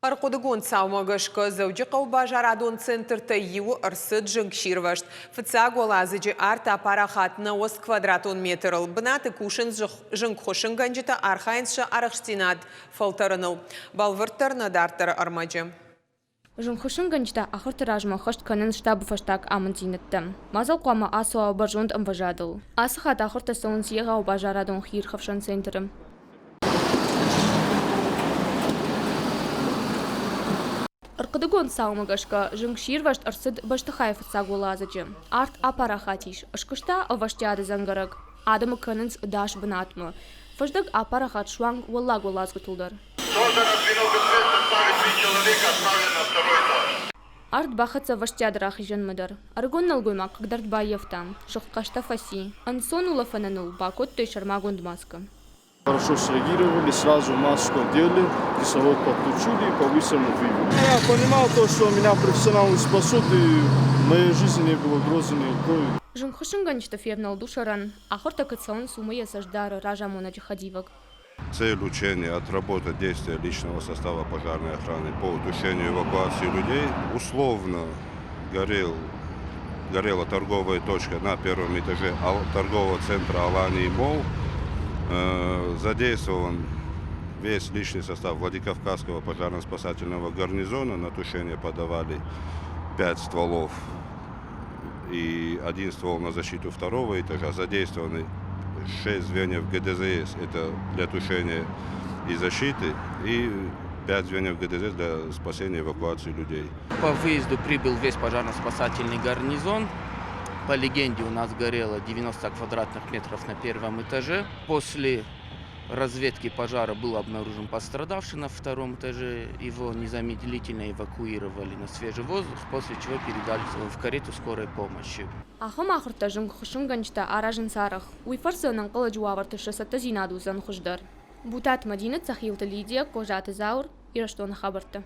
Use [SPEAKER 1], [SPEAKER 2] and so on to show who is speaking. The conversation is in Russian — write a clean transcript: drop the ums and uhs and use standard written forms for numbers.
[SPEAKER 1] Арқудығын саумағышқы зәуджі қаубажарадон центр тайиу ұрсыд жыңкширвашт. Фыцаг олазыжы арт апарахатына ос квадратон метрл. Бынаты кушын жыңқошын ғанжыта архайыншы арықштинат фалтарыныл. Балвырттарына дартары армаджы.
[SPEAKER 2] Жыңқошын ғанжыта ақыр тиражма қышт қанын штабы фаштак амынтинетті. Мазал қуама асу аубажонд амважадыл. Асықат ақыр тасауын сиеға аубажарадон хир хавшан центрі. Арқыдығын саумағышқа жыңкширвашт ұрсыд баштықай фыцаг олазыжы. Арт апарахатиш. Ышқышта аваштяды заңғырық. Адымы көнінс даш бынатмы. Фыждық апарахат шуан олаг олазғы тұлдар. Арт бақытса ваштядырах жынмыдыр. Аргон налгоймақ қығдард байевтан. Шыққашта фаси. Ансон улафананул бакот той шармагонд маска.
[SPEAKER 3] Хорошо среагировали, сразу маску одели, кислород подключили и повысили вывод. Я понимал то, что меня профессионалы спасут, и в моей жизни не было угрозы никакой.
[SPEAKER 2] Жыңқышын ғаншты февнал душаран, ахор такыцаун сумые саждары ражамона джихадивок.
[SPEAKER 4] Цель учения – отработать действия личного состава пожарной охраны по тушению и эвакуации людей. Условно горела торговая точка на первом этаже торгового центра «Алани Молл». Задействован весь личный состав Владикавказского пожарно-спасательного гарнизона. На тушение подавали 5 стволов и 1 ствол на защиту второго этажа. Задействованы 6 звеньев ГДЗС, это для тушения и защиты, и 5 звеньев ГДЗС для спасения и эвакуации людей.
[SPEAKER 5] По выезду прибыл весь пожарно-спасательный гарнизон. По легенде, у нас горело 90 квадратных метров на первом этаже. После разведки пожара был обнаружен пострадавший на втором этаже. Его незамедлительно эвакуировали на свежий воздух, после чего передали в карету скорой помощи.
[SPEAKER 2] Ахам ахырта жыңқышын ғаншта аражын сарық. Уйфарсының қылы жуаварты шысатты зинадузан құждар. Бутат Мадинет Сахилты Лидия, Кожаты Заур, Ираштон хабарты.